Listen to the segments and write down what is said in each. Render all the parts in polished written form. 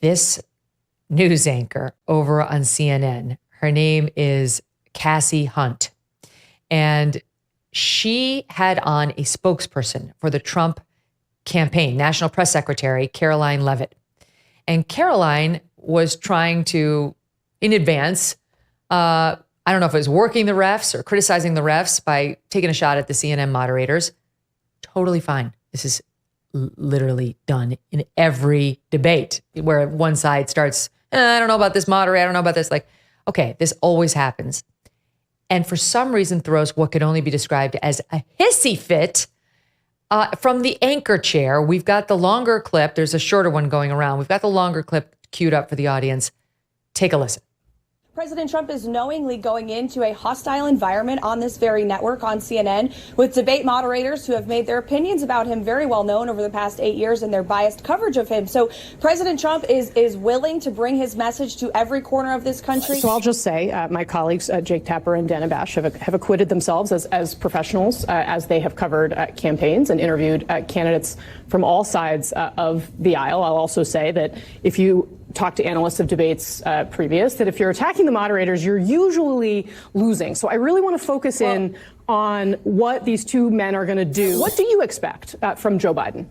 this news anchor over on CNN, her name is Kasie Hunt, and she had on a spokesperson for the Trump campaign, National Press Secretary Caroline Leavitt. And Caroline was trying to, in advance, I don't know if it was working the refs or criticizing the refs by taking a shot at the CNN moderators. Totally fine. This is literally done in every debate where one side starts, I don't know about this moderator, I don't know about this. Like, okay, this always happens. And for some reason throws what could only be described as a hissy fit from the anchor chair. We've got the longer clip. There's a shorter one going around. We've got the longer clip queued up for the audience. Take a listen. President Trump is knowingly going into a hostile environment on this very network, on CNN, with debate moderators who have made their opinions about him very well known over the past 8 years and their biased coverage of him. So President Trump is willing to bring his message to every corner of this country. So I'll just say my colleagues, Jake Tapper and Dana Bash, have acquitted themselves as professionals as they have covered campaigns and interviewed candidates from all sides of the aisle. I'll also say that if you talk to analysts of debates previous, that if you're attacking the moderators, you're usually losing. So I really want to focus in on what these two men are going to do. What do you expect from Joe Biden?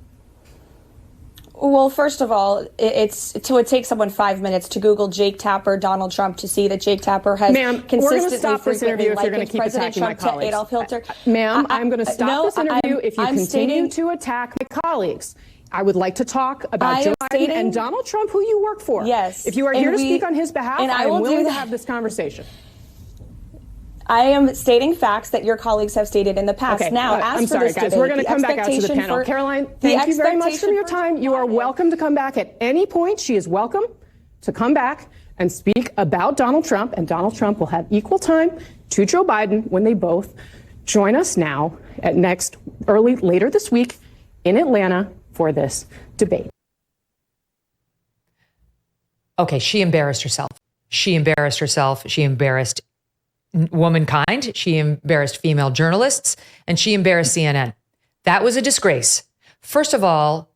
Well, first of all, it would take someone 5 minutes to Google Jake Tapper, Donald Trump, to see that Jake Tapper has consistently, we're going to stop this interview if you're going to keep President attacking Trump my colleagues. Adolf Hitler. Ma'am, I'm going to stop this interview if you continue stating, to attack my colleagues. I would like to talk about Joe Biden and Donald Trump, who you work for. Yes. If you are here to speak on his behalf, I am willing to have this conversation. I am stating facts that your colleagues have stated in the past. Okay. Now, I'm sorry, guys. We're going to come back out to the panel. Caroline, thank you very much for your time. You are welcome to come back at any point. She is welcome to come back and speak about Donald Trump, and Donald Trump will have equal time to Joe Biden when they both join us now at later this week in Atlanta for this debate. Okay, she embarrassed herself. She embarrassed herself. She embarrassed womankind. She embarrassed female journalists, and she embarrassed CNN. That was a disgrace. First of all,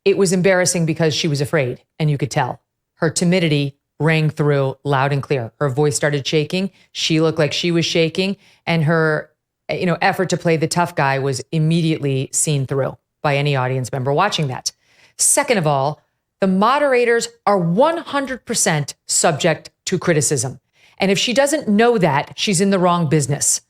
it was embarrassing because she was afraid, and you could tell. Her timidity rang through loud and clear. Her voice started shaking. She looked like she was shaking, and her, effort to play the tough guy was immediately seen through by any audience member watching that. Second of all, the moderators are 100% subject to criticism. And if she doesn't know that, she's in the wrong business.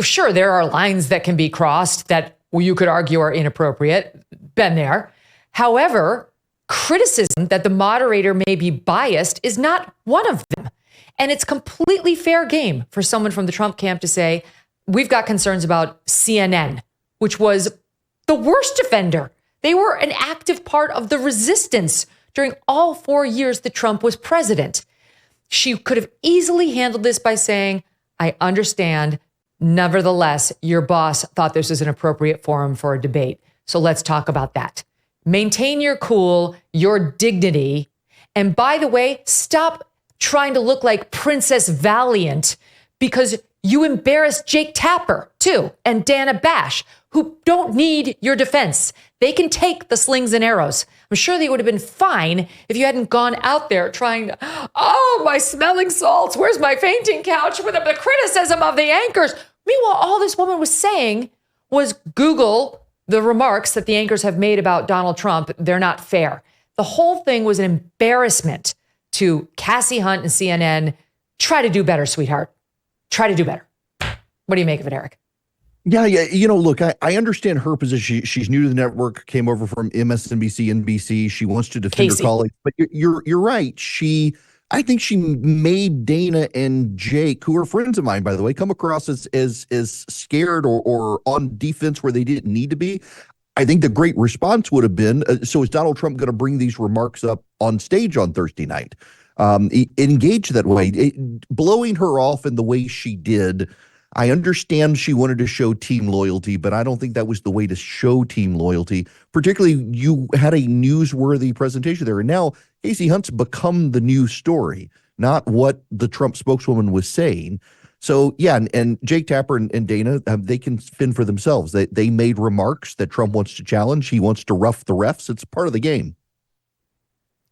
Sure, there are lines that can be crossed that you could argue are inappropriate. Been there. However, criticism that the moderator may be biased is not one of them. And it's completely fair game for someone from the Trump camp to say, we've got concerns about CNN, which was the worst offender. They were an active part of the resistance during all 4 years that Trump was president. She could have easily handled this by saying, I understand. Nevertheless, your boss thought this was an appropriate forum for a debate. So let's talk about that. Maintain your cool, your dignity. And by the way, stop trying to look like Princess Valiant, because you embarrassed Jake Tapper too, and Dana Bash, who don't need your defense. They can take the slings and arrows. I'm sure they would have been fine if you hadn't gone out there trying to, my smelling salts, where's my fainting couch, with the criticism of the anchors. Meanwhile, all this woman was saying was Google the remarks that the anchors have made about Donald Trump. They're not fair. The whole thing was an embarrassment to Kasie Hunt and CNN. Try to do better, sweetheart. Try to do better. What do you make of it, Eric? Yeah. Look, I understand her position. She's new to the network, came over from MSNBC, NBC. She wants to defend her colleagues, but you're right. I think she made Dana and Jake, who are friends of mine, by the way, come across as scared or on defense where they didn't need to be. I think the great response would have been, so is Donald Trump going to bring these remarks up on stage on Thursday night? Engage that way. Blowing her off in the way she did, I understand she wanted to show team loyalty, but I don't think that was the way to show team loyalty. Particularly, you had a newsworthy presentation there. And now Kasie Hunt's become the news story, not what the Trump spokeswoman was saying. So, yeah, and Jake Tapper and Dana, they can fend for themselves. They made remarks that Trump wants to challenge. He wants to rough the refs. It's part of the game.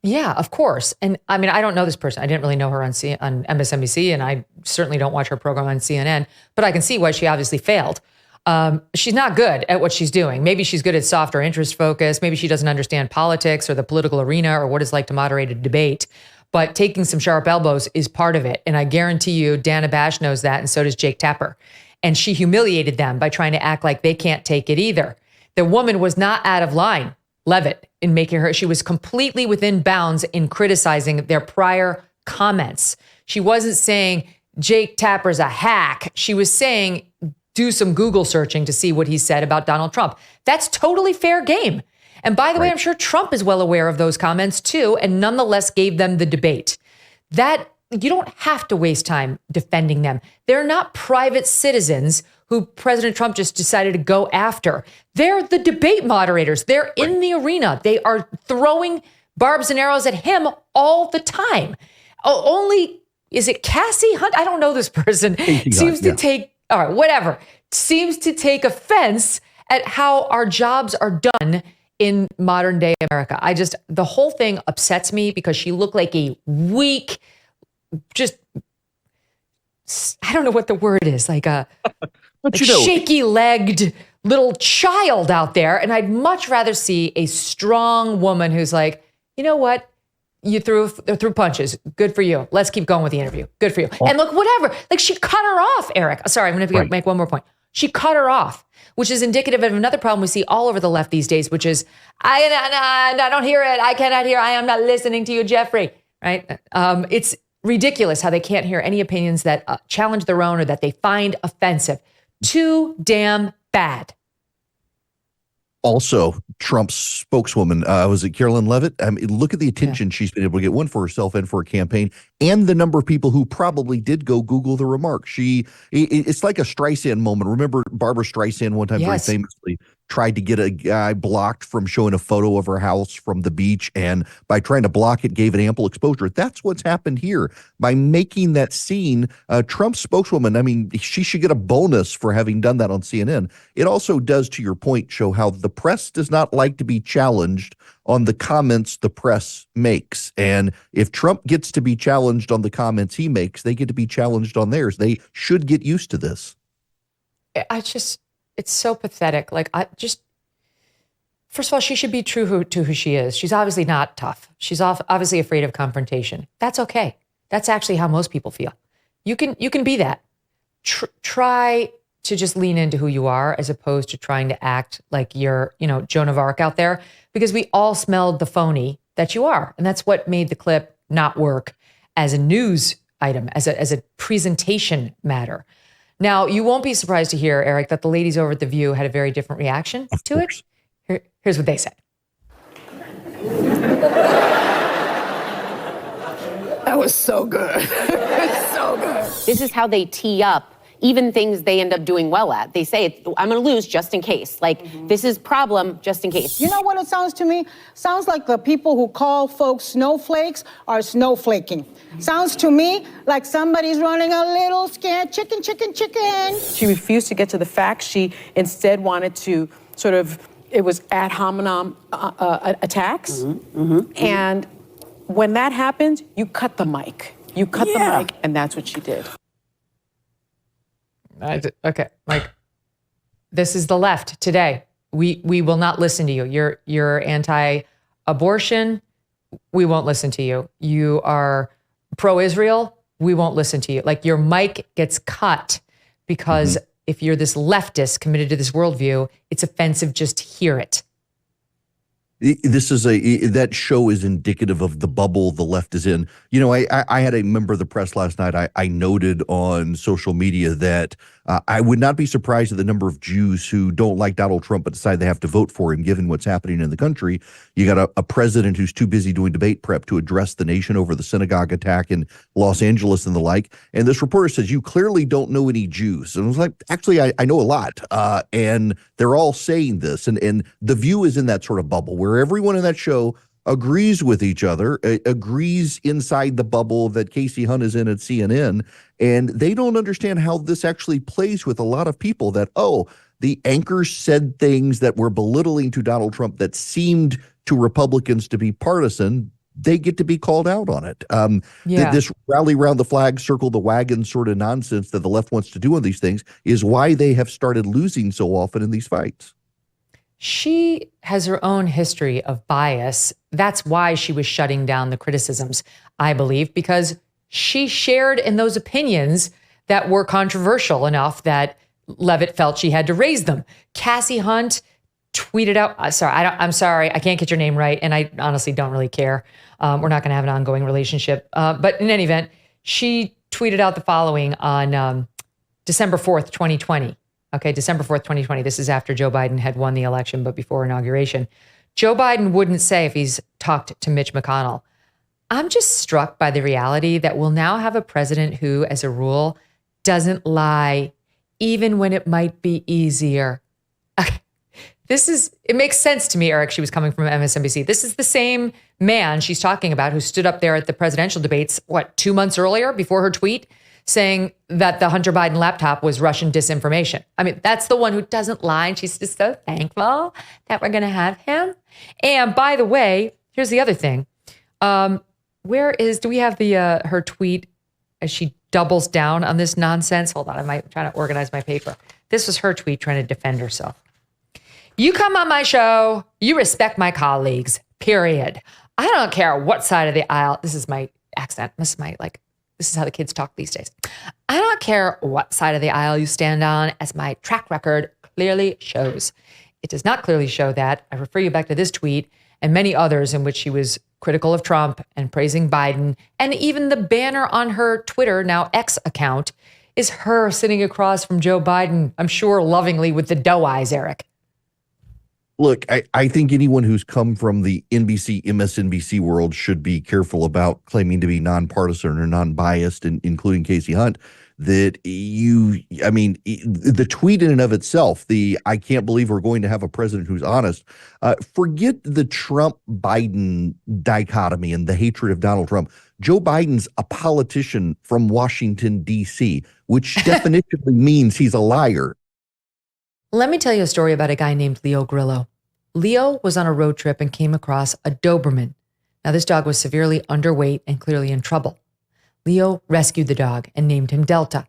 Yeah, of course. And I mean, I don't know this person. I didn't really know her on MSNBC, and I certainly don't watch her program on CNN, but I can see why she obviously failed. She's not good at what she's doing. Maybe she's good at softer interest focus. Maybe she doesn't understand politics or the political arena or what it's like to moderate a debate. But taking some sharp elbows is part of it. And I guarantee you, Dana Bash knows that, and so does Jake Tapper. And she humiliated them by trying to act like they can't take it either. The woman was not out of line, Levitt, in making her, she was completely within bounds in criticizing their prior comments. She wasn't saying Jake Tapper's a hack. She was saying, do some Google searching to see what he said about Donald Trump. That's totally fair game. And by the way, I'm sure Trump is well aware of those comments too, and nonetheless gave them the debate. That you don't have to waste time defending them. They're not private citizens who President Trump just decided to go after. They're the debate moderators. They're in the arena. They are throwing barbs and arrows at him all the time. Only, is it Kasie Hunt? I don't know this person. Seems to take, all right, whatever. Seems to take offense at how our jobs are done in modern day America. The whole thing upsets me because she looked like a weak, just, I don't know what the word is, like a shaky-legged little child out there. And I'd much rather see a strong woman who's like, you know what? You threw punches. Good for you. Let's keep going with the interview. Good for you. And look, whatever. Like, she cut her off, Eric. Sorry, I'm going to make one more point. She cut her off, which is indicative of another problem we see all over the left these days, which is, I don't hear it. I cannot hear. I am not listening to you, Jeffrey. Right? It's ridiculous how they can't hear any opinions that challenge their own or that they find offensive. Too damn bad. Also, Trump's spokeswoman, was it Carolyn Levitt? I mean, look at the attention she's been able to get, one for herself and for a campaign, and the number of people who probably did go Google the remarks. It's like a Streisand moment. Remember Barbara Streisand one time very famously tried to get a guy blocked from showing a photo of her house from the beach, and by trying to block it, gave it ample exposure. That's what's happened here. By making that scene, Trump's spokeswoman, I mean, she should get a bonus for having done that on CNN. It also does, to your point, show how the press does not like to be challenged on the comments the press makes. And if Trump gets to be challenged on the comments he makes, they get to be challenged on theirs. They should get used to this. It's so pathetic. Like, first of all, she should be true to who she is. She's obviously not tough. She's obviously afraid of confrontation. That's okay. That's actually how most people feel. You can be that. Try to just lean into who you are as opposed to trying to act like you're, Joan of Arc out there, because we all smelled the phony that you are. And that's what made the clip not work as a news item, as a presentation matter. Now, you won't be surprised to hear, Eric, that the ladies over at The View had a very different reaction to it. Here's what they said. That was so good. So good. This is how they tee up even things they end up doing well at. They say, I'm going to lose just in case. Like, this is problem just in case. You know what it sounds to me? Sounds like the people who call folks snowflakes are snowflaking. Sounds to me like somebody's running a little scared chicken. She refused to get to the facts. She instead wanted to it was ad hominem attacks. And when that happens, you cut the mic. The mic, and that's what she did. Okay, Mike, this is the left today. We will not listen to you. You're anti-abortion. We won't listen to you. You are pro-Israel. We won't listen to you. Like, your mic gets cut because if you're this leftist committed to this worldview, it's offensive just to hear it. This is that show is indicative of the bubble the left is in. I had a member of the press last night. I noted on social media that I would not be surprised at the number of Jews who don't like Donald Trump but decide they have to vote for him, given what's happening in the country. You got a president who's too busy doing debate prep to address the nation over the synagogue attack in Los Angeles and the like. And this reporter says, you clearly don't know any Jews. And I was like, actually, I know a lot. And they're all saying this. And The View is in that sort of bubble where everyone in that show agrees with each other, agrees inside the bubble that Kasie Hunt is in at CNN, and they don't understand how this actually plays with a lot of people that, the anchors said things that were belittling to Donald Trump that seemed to Republicans to be partisan, they get to be called out on it. This rally around the flag, circle the wagon sort of nonsense that the left wants to do on these things is why they have started losing so often in these fights. She has her own history of bias. That's why she was shutting down the criticisms, I believe, because she shared in those opinions that were controversial enough that Levitt felt she had to raise them. Kasie Hunt tweeted out, I'm sorry, I can't get your name right, and I honestly don't really care. We're not going to have an ongoing relationship. But in any event, she tweeted out the following on December 4th, 2020. Okay, December 4th, 2020. This is after Joe Biden had won the election, but before inauguration. Joe Biden wouldn't say if he's talked to Mitch McConnell. I'm just struck by the reality that we'll now have a president who, as a rule, doesn't lie, even when it might be easier. Okay. It makes sense to me, Eric. She was coming from MSNBC. This is the same man she's talking about who stood up there at the presidential debates, 2 months earlier before her tweet, saying that the Hunter Biden laptop was Russian disinformation. I mean, that's the one who doesn't lie. And she's just so thankful that we're going to have him. And by the way, here's the other thing. Do we have her tweet as she doubles down on this nonsense? Hold on, I'm trying to organize my paper. This was her tweet trying to defend herself. You come on my show, you respect my colleagues, period. I don't care what side of the aisle. This is my accent. This is how the kids talk these days. I don't care what side of the aisle you stand on, as my track record clearly shows. It does not clearly show that. I refer you back to this tweet and many others in which she was critical of Trump and praising Biden. And even the banner on her Twitter, now X account, is her sitting across from Joe Biden, I'm sure lovingly with the doe eyes, Eric. Look, I think anyone who's come from the NBC, MSNBC world should be careful about claiming to be nonpartisan or non-biased, including Kasie Hunt. The tweet in and of itself, I can't believe we're going to have a president who's honest. Forget the Trump-Biden dichotomy and the hatred of Donald Trump. Joe Biden's a politician from Washington, D.C., which definitively means he's a liar. Let me tell you a story about a guy named Leo Grillo. Leo was on a road trip and came across a Doberman. Now, this dog was severely underweight and clearly in trouble. Leo rescued the dog and named him Delta.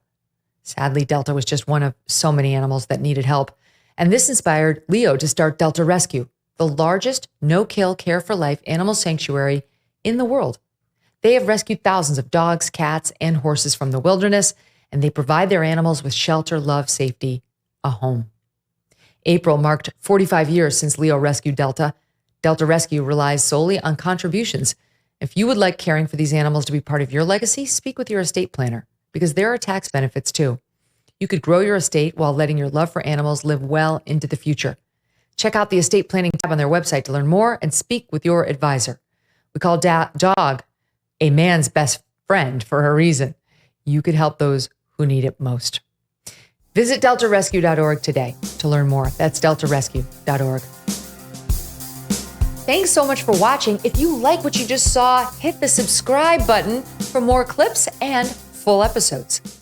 Sadly, Delta was just one of so many animals that needed help. And this inspired Leo to start Delta Rescue, the largest no-kill care for life animal sanctuary in the world. They have rescued thousands of dogs, cats, and horses from the wilderness, and they provide their animals with shelter, love, safety, a home. April marked 45 years since Leo rescued Delta. Delta Rescue relies solely on contributions. If you would like caring for these animals to be part of your legacy, speak with your estate planner, because there are tax benefits too. You could grow your estate while letting your love for animals live well into the future. Check out the estate planning tab on their website to learn more and speak with your advisor. We call dog a man's best friend for a reason. You could help those who need it most. Visit deltarescue.org today to learn more. That's deltarescue.org. Thanks so much for watching. If you like what you just saw, hit the subscribe button for more clips and full episodes.